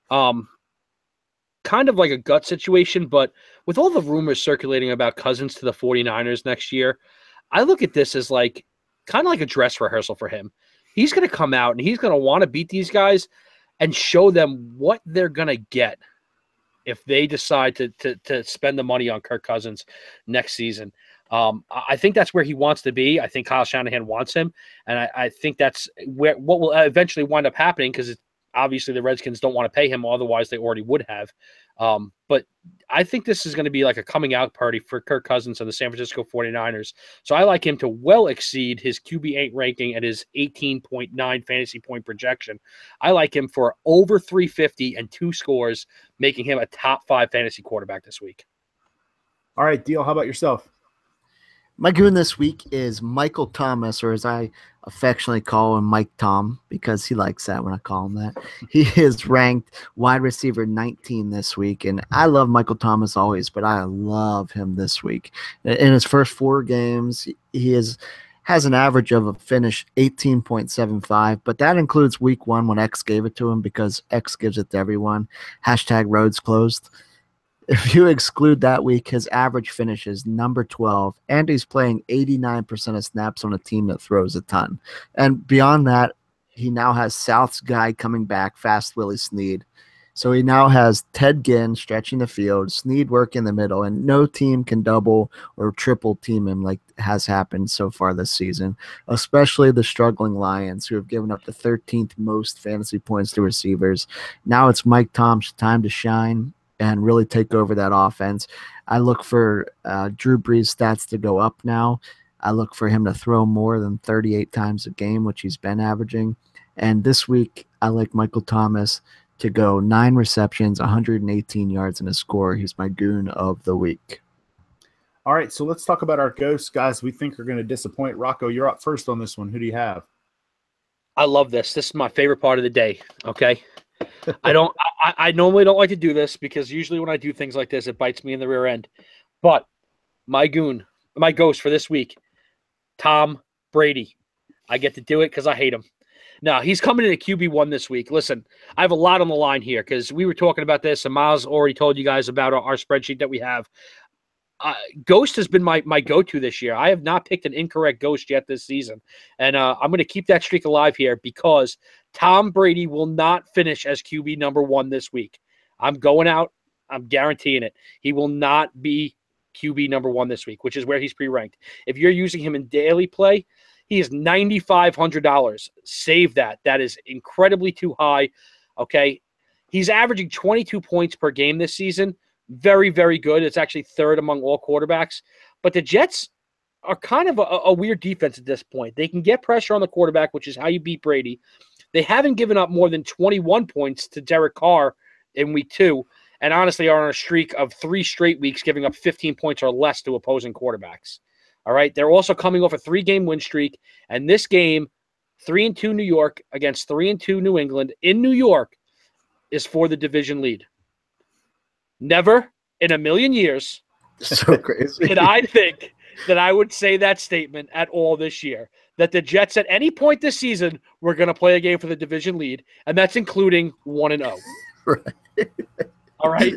kind of like a gut situation, but with all the rumors circulating about Cousins to the 49ers next year, I look at this as like kind of like a dress rehearsal for him. He's going to come out and he's going to want to beat these guys and show them what they're going to get if they decide to spend the money on Kirk Cousins next season. I think that's where he wants to be. I think Kyle Shanahan wants him, and I think that's what will eventually wind up happening because obviously the Redskins don't want to pay him, otherwise they already would have. But I think this is going to be like a coming out party for Kirk Cousins and the San Francisco 49ers. So I like him to well exceed his QB8 ranking and his 18.9 fantasy point projection. I like him for over 350 and 2 scores, making him a top 5 fantasy quarterback this week.
All right, Deal. How about yourself?
My goon this week is Michael Thomas, or as I affectionately call him, Mike Tom, because he likes that when I call him that. He is ranked wide receiver 19 this week, and I love Michael Thomas always, but I love him this week. In his first 4 games, he has an average of a finish 18.75, but that includes week 1 when X gave it to him, because X gives it to everyone. #roads closed. If you exclude that week, his average finish is number 12, and he's playing 89% of snaps on a team that throws a ton. And beyond that, he now has South's guy coming back, Fast Willie Snead. So he now has Ted Ginn stretching the field, Snead work in the middle, and no team can double or triple team him like has happened so far this season, especially the struggling Lions, who have given up the 13th most fantasy points to receivers. Now it's Mike Tom's time to shine and really take over that offense. I look for Drew Brees' stats to go up now. I look for him to throw more than 38 times a game, which he's been averaging. And this week, I like Michael Thomas to go 9 receptions, 118 yards, and a score. He's my goon of the week.
All right, so let's talk about our ghosts, guys we think are going to disappoint. Rocco, you're up first on this one. Who do you have?
I love this. This is my favorite part of the day, okay? I normally don't like to do this because usually when I do things like this, it bites me in the rear end. But my ghost for this week, Tom Brady. I get to do it because I hate him. Now, he's coming in at QB1 this week. Listen, I have a lot on the line here because we were talking about this, and Miles already told you guys about our spreadsheet that we have. Ghost has been my go-to this year. I have not picked an incorrect ghost yet this season. And I'm going to keep that streak alive here because Tom Brady will not finish as QB number 1 this week. I'm going out. I'm guaranteeing it. He will not be QB number 1 this week, which is where he's pre-ranked. If you're using him in daily play, he is $9,500. Save that. That is incredibly too high. Okay. He's averaging 22 points per game this season. Very, very good. It's actually 3rd among all quarterbacks. But the Jets are kind of a weird defense at this point. They can get pressure on the quarterback, which is how you beat Brady. They haven't given up more than 21 points to Derek Carr in week 2, and honestly are on a streak of 3 straight weeks giving up 15 points or less to opposing quarterbacks. All right. They're also coming off a 3-game win streak, and this game, 3-2 New York against 3-2 New England in New York, is for the division lead. Never in a million years
So crazy.
did I think that I would say that statement at all this year, that the Jets at any point this season were going to play a game for the division lead, and that's including 1-0.
Right.
All right?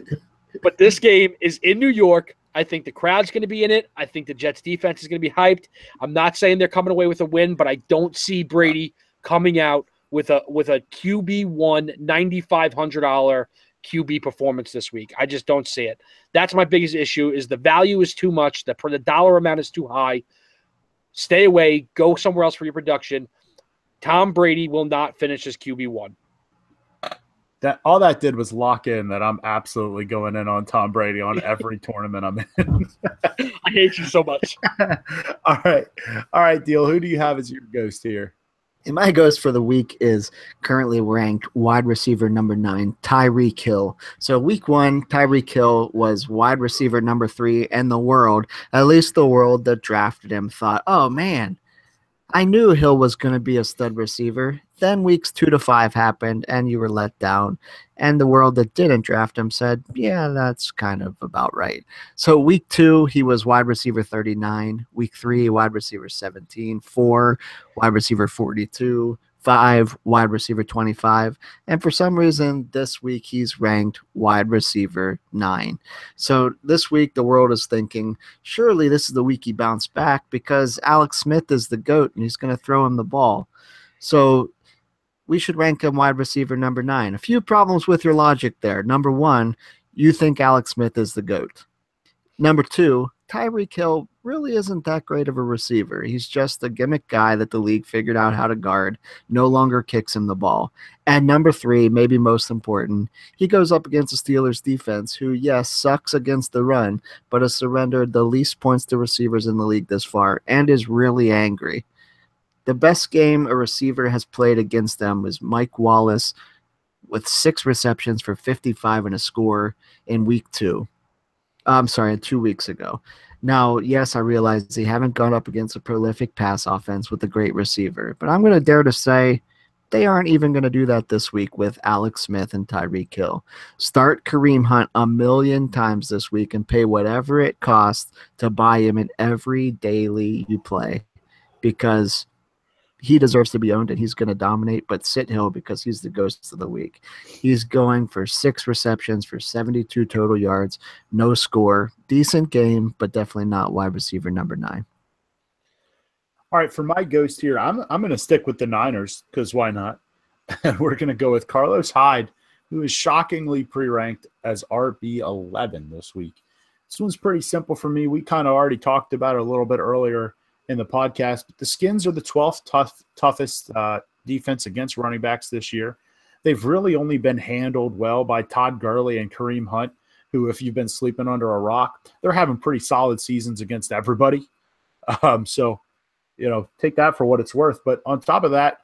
But this game is in New York. I think the crowd's going to be in it. I think the Jets defense is going to be hyped. I'm not saying they're coming away with a win, but I don't see Brady coming out with a QB1 $9,500 QB performance this week. I just don't see it. That's my biggest issue is the value is too much. The dollar amount is too high. Stay away. Go somewhere else for your production. Tom Brady will not finish as QB1.
That all that did was lock in that I'm absolutely going in on Tom Brady on every tournament I'm in.
I hate you so much.
All right, Deal. Who do you have as your ghost here?
And my ghost for the week is currently ranked wide receiver number 9, Tyreek Hill. So week 1, Tyreek Hill was wide receiver number 3 in the world. At least the world that drafted him thought, oh, man, I knew Hill was going to be a stud receiver. Then weeks 2 to 5 happened, and you were let down. And the world that didn't draft him said, yeah, that's kind of about right. So week 2, he was wide receiver 39. Week 3, wide receiver 17. 4, wide receiver 42. 5, wide receiver 25. And for some reason, this week he's ranked wide receiver 9. So this week, the world is thinking, surely this is the week he bounced back because Alex Smith is the GOAT and he's going to throw him the ball. So we should rank him wide receiver number 9. A few problems with your logic there. Number 1, you think Alex Smith is the GOAT. Number 2, Tyreek Hill really isn't that great of a receiver. He's just a gimmick guy that the league figured out how to guard, no longer kicks him the ball. And number 3, maybe most important, he goes up against the Steelers defense, who, yes, sucks against the run, but has surrendered the least points to receivers in the league this far and is really angry. The best game a receiver has played against them was Mike Wallace with 6 receptions for 55 and a score in week 2. I'm sorry, 2 weeks ago. Now, yes, I realize they haven't gone up against a prolific pass offense with a great receiver, but I'm going to dare to say they aren't even going to do that this week with Alex Smith and Tyreek Hill. Start Kareem Hunt a million times this week and pay whatever it costs to buy him in every daily you play, because he deserves to be owned and he's going to dominate, but sit Hill because he's the ghost of the week. He's going for 6 receptions for 72 total yards, no score. Decent game, but definitely not wide receiver number 9.
All right, for my ghost here, I'm going to stick with the Niners because why not? And we're going to go with Carlos Hyde, who is shockingly pre-ranked as RB11 this week. This one's pretty simple for me. We kind of already talked about it a little bit earlier in the podcast, but the Skins are the 12th toughest defense against running backs this year. They've really only been handled well by Todd Gurley and Kareem Hunt, who, if you've been sleeping under a rock, they're having pretty solid seasons against everybody. So, take that for what it's worth. But on top of that,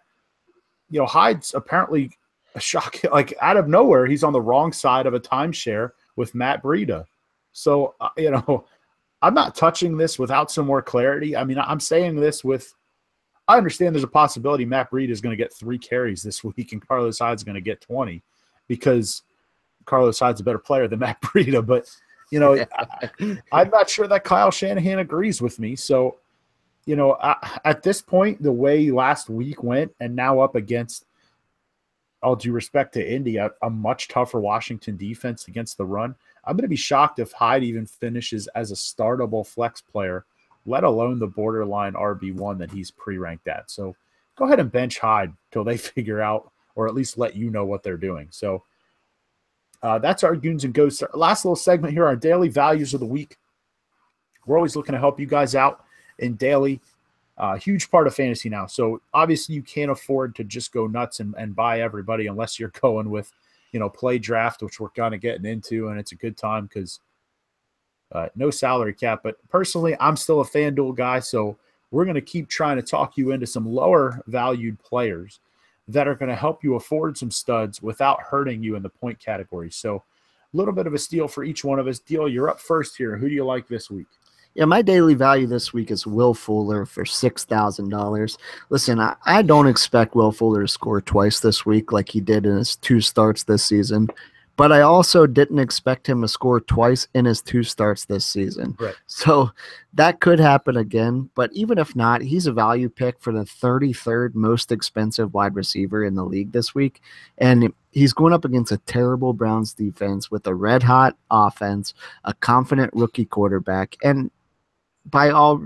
Hyde's apparently a shock. Like, out of nowhere, he's on the wrong side of a timeshare with Matt Breida. So, I'm not touching this without some more clarity. I mean, I'm saying this I understand there's a possibility Matt Breida is going to get 3 carries this week and Carlos Hyde's going to get 20 because Carlos Hyde's a better player than Matt Breida. But, I'm not sure that Kyle Shanahan agrees with me. So, at this point, the way last week went and now up against, all due respect to Indy, a much tougher Washington defense against the run, I'm going to be shocked if Hyde even finishes as a startable flex player, let alone the borderline RB1 that he's pre-ranked at. So go ahead and bench Hyde till they figure out, or at least let you know what they're doing. So that's our Goons and Ghosts. Our last little segment here, our daily values of the week. We're always looking to help you guys out in daily. Huge part of fantasy now. So obviously you can't afford to just go nuts and buy everybody unless you're going with, play draft, which we're kind of getting into, and it's a good time because no salary cap. But personally, I'm still a FanDuel guy, so we're going to keep trying to talk you into some lower valued players that are going to help you afford some studs without hurting you in the point category. So a little bit of a steal for each one of us. Deal, you're up first here. Who do you like this week?
Yeah, my daily value this week is Will Fuller for $6,000. Listen, I don't expect Will Fuller to score twice this week like he did in his 2 starts this season, but I also didn't expect him to score twice in his 2 starts this season.
Right.
So that could happen again, but even if not, he's a value pick for the 33rd most expensive wide receiver in the league this week, and he's going up against a terrible Browns defense with a red-hot offense, a confident rookie quarterback, and by all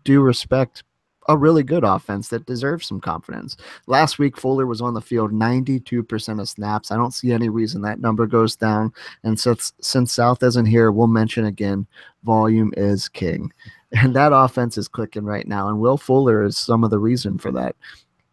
due respect, a really good offense that deserves some confidence. Last week, Fuller was on the field 92% of snaps. I don't see any reason that number goes down. And since South isn't here, we'll mention again, volume is king. And that offense is clicking right now. And Will Fuller is some of the reason for that.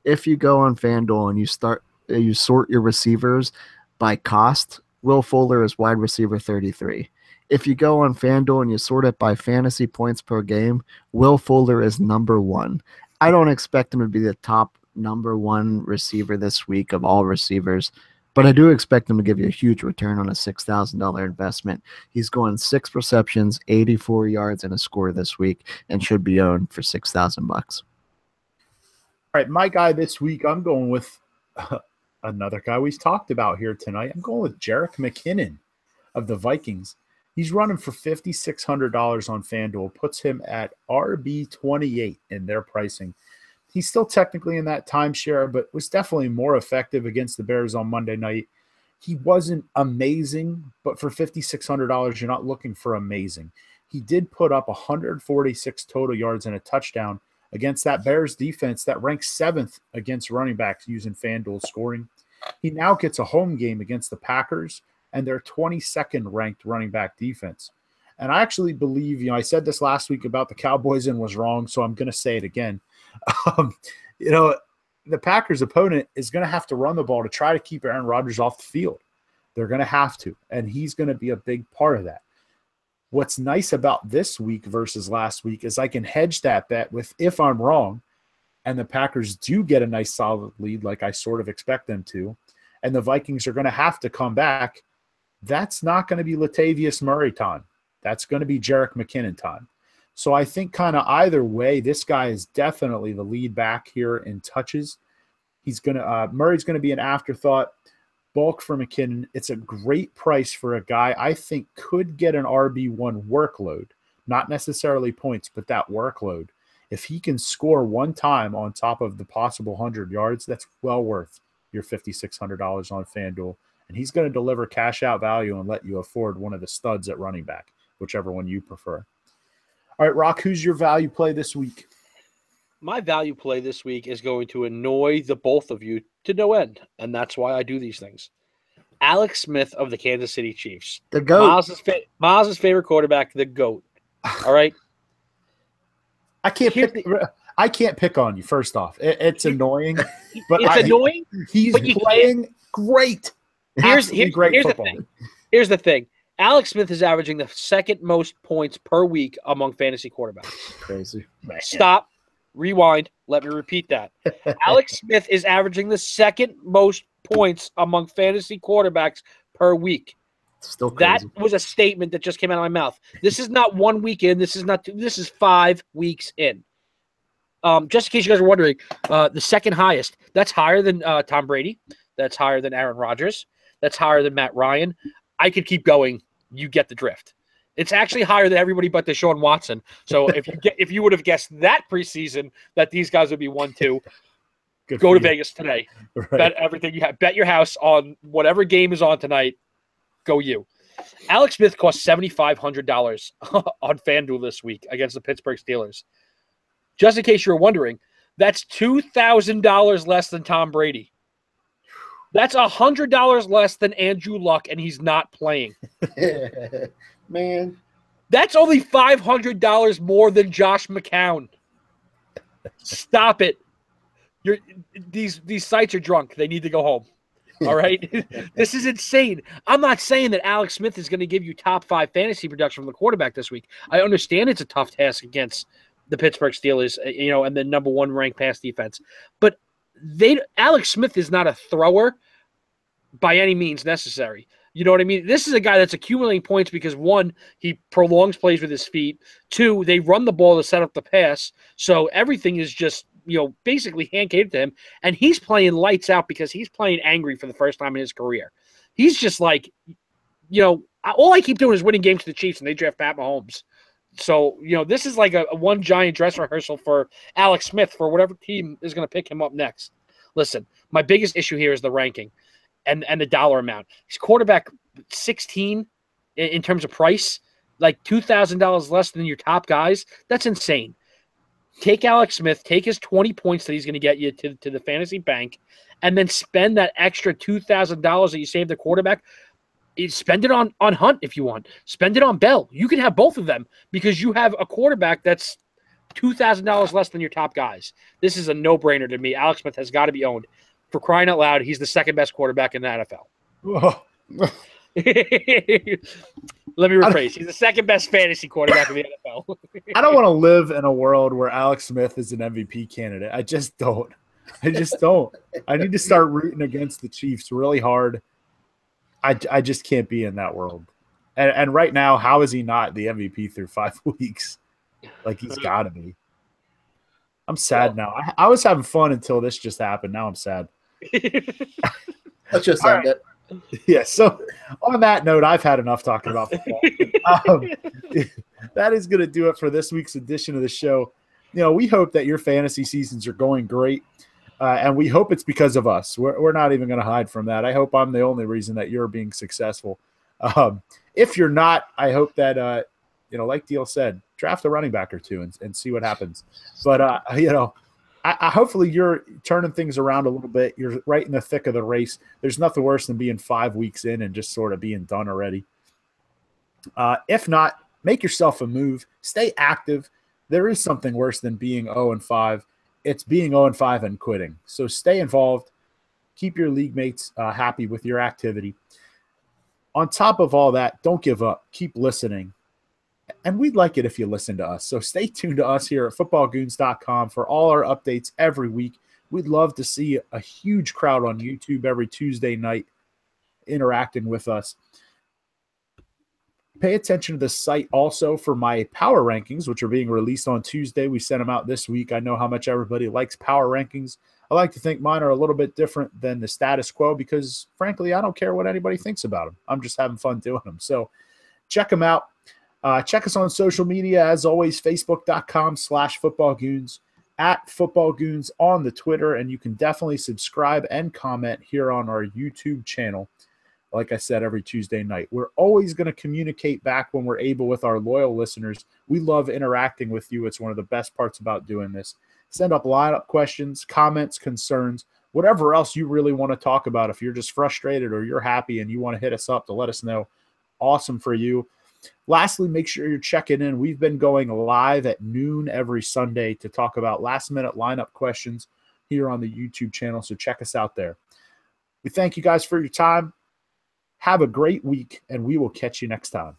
If you go on FanDuel and you sort your receivers by cost, Will Fuller is wide receiver 33. If you go on FanDuel and you sort it by fantasy points per game, Will Fuller is number 1. I don't expect him to be the top number 1 receiver this week of all receivers, but I do expect him to give you a huge return on a $6,000 investment. He's going 6 receptions, 84 yards, and a score this week, and should be owned for $6,000.
All right, my guy this week, I'm going with another guy we've talked about here tonight. I'm going with Jerick McKinnon of the Vikings. He's running for $5,600 on FanDuel, puts him at RB28 in their pricing. He's still technically in that timeshare, but was definitely more effective against the Bears on Monday night. He wasn't amazing, but for $5,600, you're not looking for amazing. He did put up 146 total yards and a touchdown against that Bears defense that ranks 7th against running backs using FanDuel scoring. He now gets a home game against the Packers and their 22nd ranked running back defense. And I actually believe, I said this last week about the Cowboys and was wrong, so I'm going to say it again. Um, the Packers' opponent is going to have to run the ball to try to keep Aaron Rodgers off the field. They're going to have to, and he's going to be a big part of that. What's nice about this week versus last week is I can hedge that bet with if I'm wrong and the Packers do get a nice solid lead like I sort of expect them to, and the Vikings are going to have to come back, that's not going to be Latavius Murray time. That's going to be Jerick McKinnon time. So I think kind of either way, this guy is definitely the lead back here in touches. Murray's going to be an afterthought. Bulk for McKinnon. It's a great price for a guy I think could get an RB1 workload, not necessarily points, but that workload. If he can score one time on top of the possible 100 yards, that's well worth your $5,600 on FanDuel. And he's going to deliver cash out value and let you afford one of the studs at running back, whichever one you prefer. All right, Rock, who's your value play this week?
My value play this week is going to annoy the both of you to no end, and that's why I do these things. Alex Smith of the Kansas City Chiefs.
The GOAT.
Miles' favorite quarterback, the GOAT. All right?
I can't pick on you, first off. It's annoying. But
it's annoying.
He's playing great.
Here's the thing. Alex Smith is averaging the second most points per week among fantasy quarterbacks.
Crazy. Man.
Stop. Rewind. Let me repeat that. Alex Smith is averaging the second most points among fantasy quarterbacks per week.
Still crazy.
That was a statement that just came out of my mouth. This is not 1 week in. This is 5 weeks in. Just in case you guys are wondering, the second highest, that's higher than Tom Brady. That's higher than Aaron Rodgers. That's higher than Matt Ryan. I could keep going. You get the drift. It's actually higher than everybody but Deshaun Watson. So if you would have guessed that preseason that these guys would be 1-2, go to Vegas today. Right. Bet everything you have. Bet your house on whatever game is on tonight. Go you. Alex Smith cost $7,500 on FanDuel this week against the Pittsburgh Steelers. Just in case you were wondering, that's $2,000 less than Tom Brady. That's $100 less than Andrew Luck, and he's not playing.
Man.
That's only $500 more than Josh McCown. Stop it. These sites are drunk. They need to go home. All right? This is insane. I'm not saying that Alex Smith is going to give you top 5 fantasy production from the quarterback this week. I understand it's a tough task against the Pittsburgh Steelers, and the number 1 ranked pass defense. But Alex Smith is not a thrower by any means necessary. You know what I mean? This is a guy that's accumulating points because, 1, he prolongs plays with his feet. 2, they run the ball to set up the pass. So everything is just, basically hand-catered to him. And he's playing lights out because he's playing angry for the first time in his career. He's just like, all I keep doing is winning games to the Chiefs, and they draft Pat Mahomes. So, this is like a one giant dress rehearsal for Alex Smith for whatever team is going to pick him up next. Listen, my biggest issue here is the ranking and the dollar amount. He's quarterback 16 in terms of price, like $2,000 less than your top guys. That's insane. Take Alex Smith, take his 20 points that he's going to get you to the fantasy bank, and then spend that extra $2,000 that you saved the quarterback. Spend it on Hunt if you want. Spend it on Bell. You can have both of them because you have a quarterback that's $2,000 less than your top guys. This is a no-brainer to me. Alex Smith has got to be owned. For crying out loud, he's the second best quarterback in the NFL. Let me rephrase. He's the second best fantasy quarterback in the NFL.
I don't want to live in a world where Alex Smith is an MVP candidate. I just don't. I need to start rooting against the Chiefs really hard. I just can't be in that world. And right now, how is he not the MVP through 5 weeks? Like, he's got to be. I'm sad now. I was having fun until this just happened. Now I'm sad.
Let's just end it.
Yeah, so on that note, I've had enough talking about football. That is going to do it for this week's edition of the show. We hope that your fantasy seasons are going great, and we hope it's because of us. We're not even going to hide from that. I hope I'm the only reason that you're being successful. If you're not, I hope that, like Deal said, draft a running back or two and see what happens. But, hopefully you're turning things around a little bit. You're right in the thick of the race. There's nothing worse than being 5 weeks in and just sort of being done already. If not, Make yourself a move. Stay active. There is something worse than being 0-5. It's being 0-5 and quitting. So stay involved. Keep your league mates happy with your activity. On top of all that, don't give up. Keep listening. And we'd like it if you listen to us. So stay tuned to us here at footballgoons.com for all our updates every week. We'd love to see a huge crowd on YouTube every Tuesday night interacting with us. Pay attention to the site also for my power rankings, which are being released on Tuesday. We sent them out this week. I know how much everybody likes power rankings. I like to think mine are a little bit different than the status quo because, frankly, I don't care what anybody thinks about them. I'm just having fun doing them. So check them out. Check us on social media, as always, facebook.com/footballgoons, @footballgoons on the Twitter, and you can definitely subscribe and comment here on our YouTube channel. Like I said, every Tuesday night. We're always going to communicate back when we're able with our loyal listeners. We love interacting with you. It's one of the best parts about doing this. Send up lineup questions, comments, concerns, whatever else you really want to talk about. If you're just frustrated or you're happy and you want to hit us up to let us know, awesome for you. Lastly, make sure you're checking in. We've been going live at noon every Sunday to talk about last-minute lineup questions here on the YouTube channel, so check us out there. We thank you guys for your time. Have a great week, and we will catch you next time.